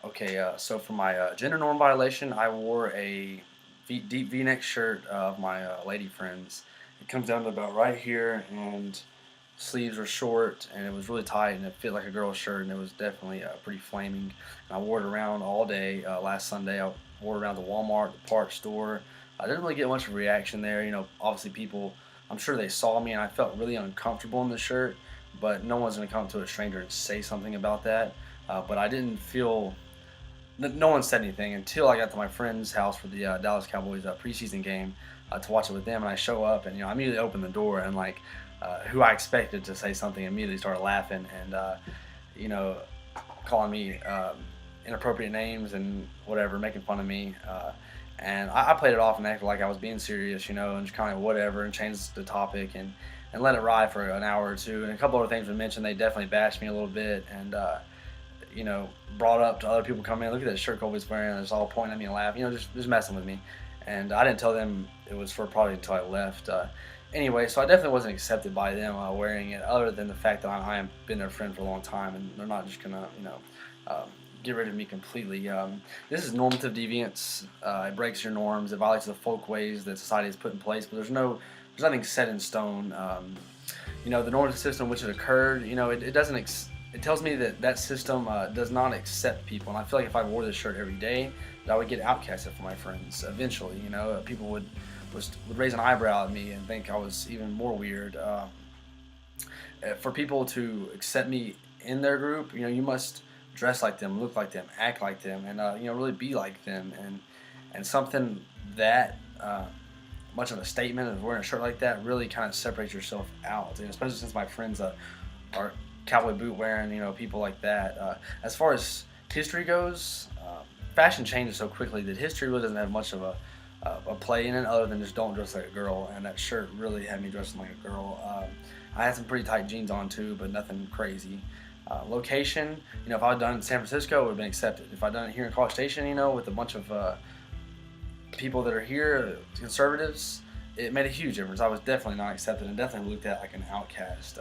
Okay, so for my gender norm violation, I wore a deep V-neck shirt of my lady friends. It comes down to about right here, and sleeves were short, and it was really tight, and it fit like a girl's shirt, and it was definitely pretty flaming. And I wore it around all day last Sunday. I wore it around the Walmart, the park store. I didn't really get much of a reaction there. Obviously people, I'm sure they saw me, and I felt really uncomfortable in the shirt, but no one's going to come to a stranger and say something about that. But I didn't feel no one said anything until I got to my friend's house for the Dallas Cowboys preseason game to watch it with them. And I show up, and I immediately opened the door, and who I expected to say something immediately started laughing and you know calling me inappropriate names and whatever, making fun of me. And I played it off and acted like I was being serious, and just kind of whatever, and changed the topic and let it ride for an hour or two. And a couple other things were mentioned. They definitely bashed me a little bit, and brought up to other people coming in. Look at that shirt Colby's wearing. And it's all pointing at me and laughing, just messing with me. And I didn't tell them it was for probably until I left. Anyway, so I definitely wasn't accepted by them wearing it, other than the fact that I have been their friend for a long time, and they're not just gonna, get rid of me completely. This is normative deviance. It breaks your norms. It violates the folk ways that society has put in place. But there's nothing set in stone. The normative system in which it occurred, it doesn't. It tells me that system does not accept people, and I feel like if I wore this shirt every day, that I would get outcasted from my friends eventually. People would raise an eyebrow at me and think I was even more weird. For people to accept me in their group, you must dress like them, look like them, act like them, and really be like them. And something that much of a statement of wearing a shirt like that really kind of separates yourself out, and especially since my friends are cowboy boot wearing, people like that. As far as history goes, fashion changes so quickly that history really doesn't have much of a play in it, other than just don't dress like a girl. And that shirt really had me dressing like a girl. I had some pretty tight jeans on too, but nothing crazy. Location, if I had done it in San Francisco, it would have been accepted. If I'd done it here in College Station, with a bunch of people that are here, conservatives, it made a huge difference. I was definitely not accepted and definitely looked at like an outcast.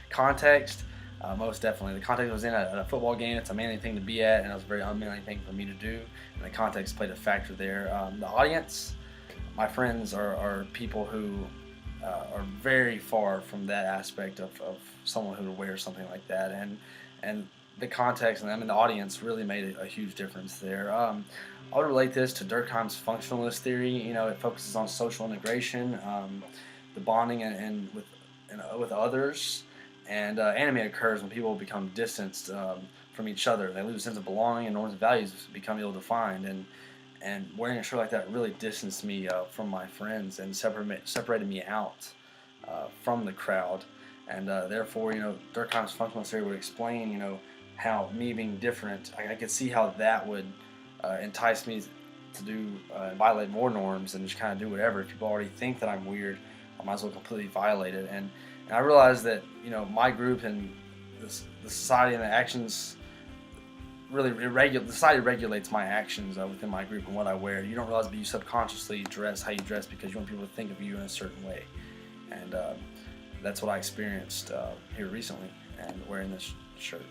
Context, most definitely. The context was in at a football game. It's a manly thing to be at, and it was a very unmanly thing for me to do. And the context played a factor there. The audience, my friends are people who are very far from that aspect of someone who would wear something like that. And the context and the audience really made a huge difference there. I would relate this to Durkheim's functionalist theory. It focuses on social integration, the bonding and with others. And anime occurs when people become distanced from each other. They lose a sense of belonging, and norms and values become ill-defined. And wearing a shirt like that really distanced me from my friends and separated me out from the crowd. And therefore, Durkheim's functionalist theory would explain, how me being different, I could see how that would entice me to do violate more norms and just kind of do whatever. If people already think that I'm weird, I might as well completely violate it. And I realized that my group and the society and the actions really the society regulates my actions within my group and what I wear. You don't realize, but you subconsciously dress how you dress because you want people to think of you in a certain way. And that's what I experienced here recently and wearing this shirt.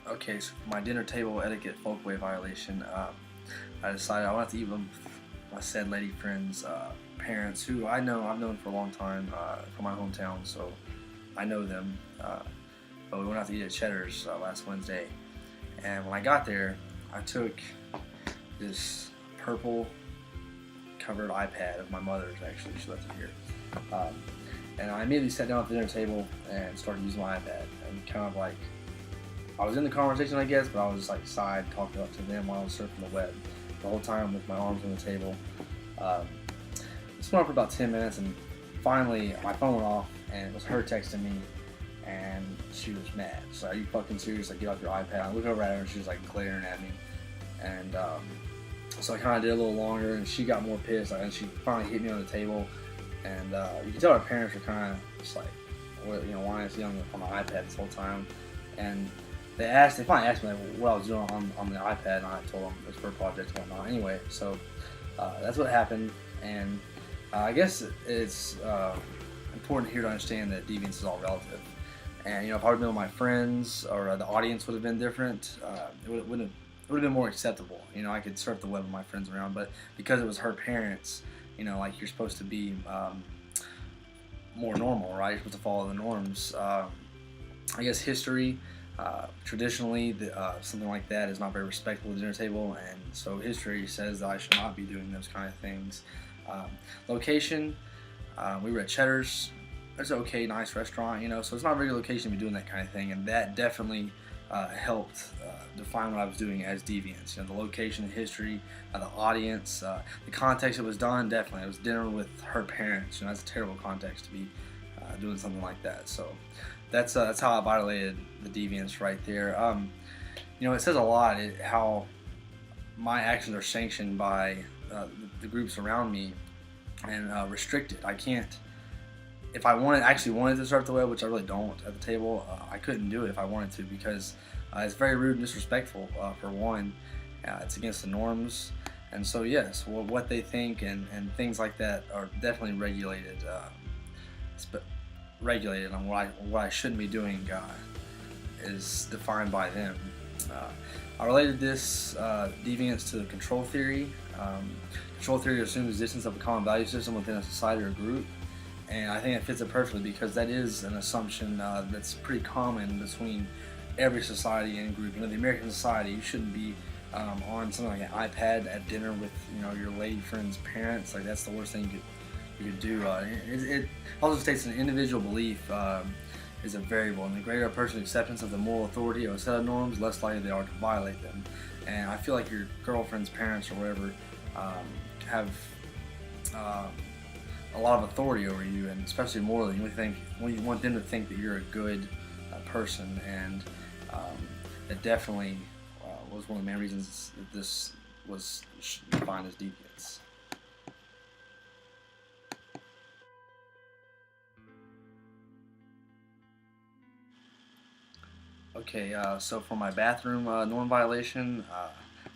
Okay, so for my dinner table etiquette folkway violation, I decided I wanted to eat with my said lady friends' parents, who I've known for a long time from my hometown, so I know them. But we went out to eat at Cheddar's last Wednesday, and when I got there, I took this purple covered iPad of my mother's. Actually, she left it here, and I immediately sat down at the dinner table and started using my iPad, and kind of like I was in the conversation, I guess, but I was just like side talking up to them while I was surfing the web the whole time with my arms on the table. This went on for about 10 minutes, and finally my phone went off, and it was her texting me, and she was mad. So, are you fucking serious? Like, get off your iPad. I look over at her, and she was like glaring at me, and so I kind of did a little longer, and she got more pissed, and she finally hit me on the table, and you can tell her parents were kind of just like, why is he on the iPad this whole time? And they finally asked me what I was doing on the iPad, and I told them it was for a project and whatnot. Anyway, so that's what happened, and I guess it's important here to understand that deviance is all relative, And if I would have been with my friends, or the audience would have been different, it would have been more acceptable. I could surf the web with my friends around, but because it was her parents, like you're supposed to be more normal, right? You're supposed to follow the norms. I guess history, traditionally, something like that is not very respectable at the dinner table, and so history says that I should not be doing those kind of things. Um, Location, we were at Cheddar's. It's an okay, nice restaurant, so it's not a very good location to be doing that kind of thing, and that definitely helped define what I was doing as deviance. The location, the history, the audience, the context it was done. Definitely, it was dinner with her parents. That's a terrible context to be doing something like that. So that's how I violated the deviance right there. It says a lot how my actions are sanctioned by the groups around me and restricted. I can't. If I actually wanted to surf the web, which I really don't at the table, I couldn't do it if I wanted to, because it's very rude and disrespectful, for one. It's against the norms. And so, yes, what they think and things like that are definitely regulated. Regulated on what I shouldn't be doing is defined by them. I related this deviance to the control theory. Control theory assumes the existence of a common value system within a society or group. And I think it fits it perfectly, because that is an assumption that's pretty common between every society and group. The American society, you shouldn't be on something like an iPad at dinner with your lady friend's parents. Like, that's the worst thing you could do. It also states an individual belief is a variable, and the greater a person's acceptance of the moral authority of a set of norms, less likely they are to violate them. And I feel like your girlfriend's parents or whatever have a lot of authority over you, and especially morally. You want them to think that you're a good person, and it definitely was one of the main reasons that this was defined as deviance. Okay, so for my bathroom norm violation,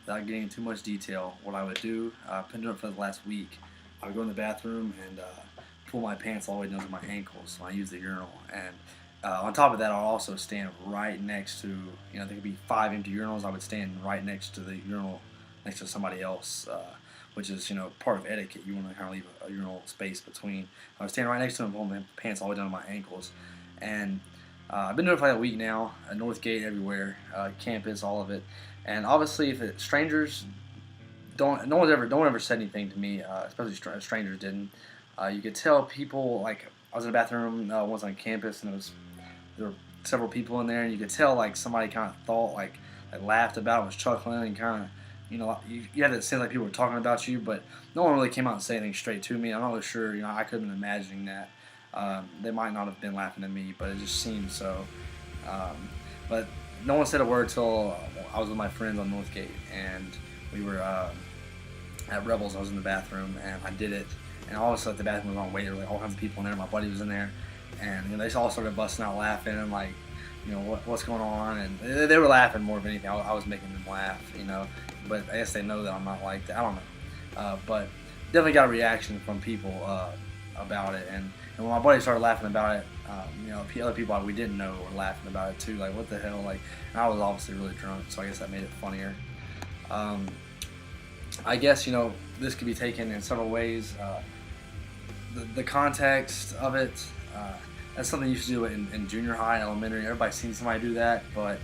without getting into too much detail, what I would do, I've been doing it for the last week. I would go in the bathroom and pull my pants all the way down to my ankles when I use the urinal. And on top of that, I'll also stand right next to, there could be 5 empty urinals. I would stand right next to the urinal, next to somebody else, which is, part of etiquette. You want to kind of leave a urinal space between. I would stand right next to them, pull my pants all the way down to my ankles. And I've been doing it for like a week now, at Northgate, everywhere, campus, all of it. And obviously, if strangers don't ever said anything to me, especially strangers didn't. You could tell people, like, I was in a bathroom once on campus, and there were several people in there, and you could tell, like, somebody kind of thought, like laughed about it, was chuckling, and kind of, you had that sense like people were talking about you, but no one really came out and said anything straight to me. I'm not really sure, I couldn't imagine that. They might not have been laughing at me, but it just seemed so. But no one said a word till I was with my friends on Northgate, and we were at Rebels. I was in the bathroom, and I did it, and all of a sudden the bathroom was on wait. There were like all kinds of people in there. My buddy was in there, and they all started busting out laughing, and like, what's going on, and they were laughing more than anything. I was making them laugh, but I guess they know that I'm not like that. I don't know, but definitely got a reaction from people about it, and when my buddy started laughing about it, other people we didn't know were laughing about it too. Like, what the hell? Like, and I was obviously really drunk, so I guess that made it funnier. I guess, this could be taken in several ways. The context of it, that's something you should do in junior high, elementary. Everybody's seen somebody do that, but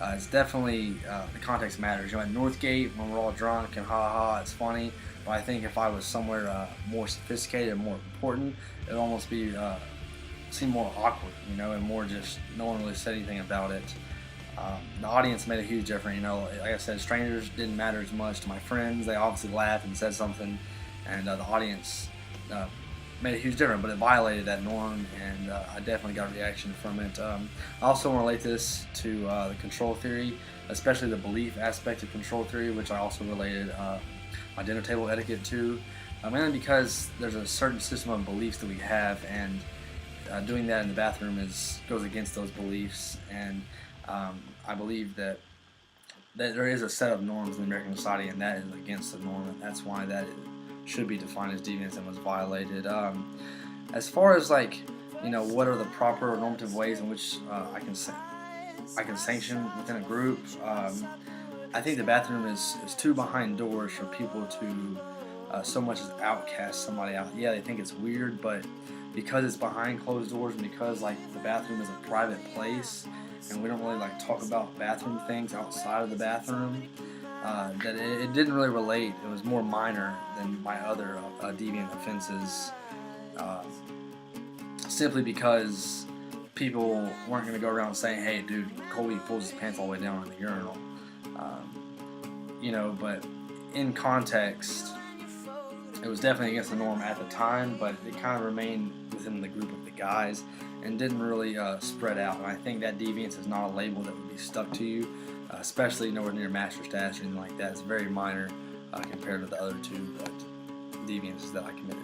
it's definitely, the context matters. At Northgate, when we're all drunk and ha, it's funny. But I think if I was somewhere more sophisticated and more important, it would almost be seem more awkward, and more just no one really said anything about it. The audience made a huge difference. Like I said, strangers didn't matter as much to my friends. They obviously laughed and said something, and the audience made a huge difference. But it violated that norm, and I definitely got a reaction from it. I also want to relate this to the control theory, especially the belief aspect of control theory, which I also related my dinner table etiquette to, mainly because there's a certain system of beliefs that we have, and doing that in the bathroom goes against those beliefs. And I believe that there is a set of norms in American society, and that is against the norm, and that's why that should be defined as deviance and was violated. As far as like what are the proper or normative ways in which I can sanction within a group. I think the bathroom is too behind doors for people to so much as outcast somebody out. Yeah, they think it's weird, but because it's behind closed doors and because like the bathroom is a private place and we don't really like talk about bathroom things outside of the bathroom, that it didn't really relate. It was more minor than my other deviant offenses, uh, simply because people weren't going to go around saying, "Hey, dude, Colby pulls his pants all the way down in the urinal." But in context, it was definitely against the norm at the time, but it kind of remained within the group of the guys and didn't really spread out. And I think that deviance is not a label that would be stuck to you, especially nowhere near master status or anything like that. It's very minor compared to the other two deviances that I committed.